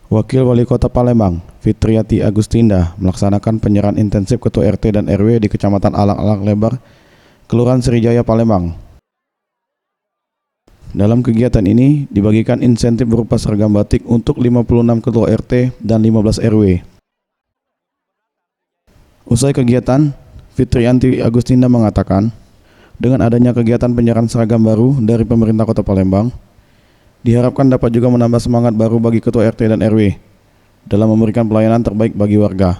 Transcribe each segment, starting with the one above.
Wakil Wali Kota Palembang, Fitriati Agustinda, melaksanakan penyerahan intensif Ketua RT dan RW di Kecamatan Alang-Alang Lebar, Kelurahan Sriwijaya, Palembang. Dalam kegiatan ini dibagikan insentif berupa seragam batik untuk 56 Ketua RT dan 15 RW. Usai kegiatan, Fitriati Agustinda mengatakan, dengan adanya kegiatan penyerahan seragam baru dari pemerintah Kota Palembang, diharapkan dapat juga menambah semangat baru bagi Ketua RT dan RW dalam memberikan pelayanan terbaik bagi warga.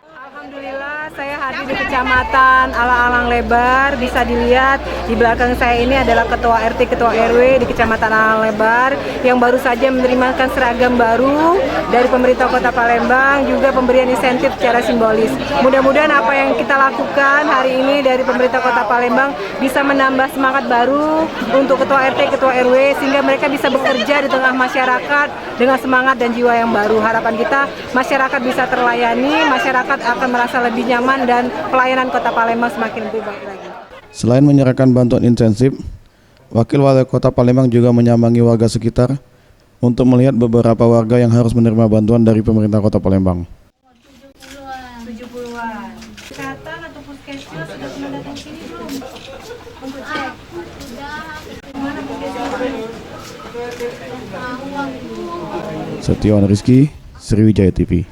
Alhamdulillah, saya hadir di Kecamatan Alang-Alang Lebar. Bisa dilihat di belakang saya ini adalah Ketua RT, Ketua RW di Kecamatan Alang Lebar yang baru saja menerimakan seragam baru dari pemerintah Kota Palembang, juga pemberian insentif secara simbolis. Mudah-mudahan apa yang kita lakukan hari ini dari pemerintah Kota Palembang bisa menambah semangat baru untuk Ketua RT, Ketua RW, sehingga mereka bisa bekerja di tengah masyarakat dengan semangat dan jiwa yang baru. Harapan kita masyarakat bisa terlayani, masyarakat akan merasa lebih nyaman dan pelayanan Kota Palembang semakin lebih baik lagi. Selain menyerahkan bantuan intensif, Wakil Wali Kota Palembang juga menyambangi warga sekitar untuk melihat beberapa warga yang harus menerima bantuan dari pemerintah Kota Palembang. 70-an. Kesehatan atau puskesmas sudah pernah datang sini belum? Untuk cek. Mana puskesmas? Setiawan Rizky, Sriwijaya TV.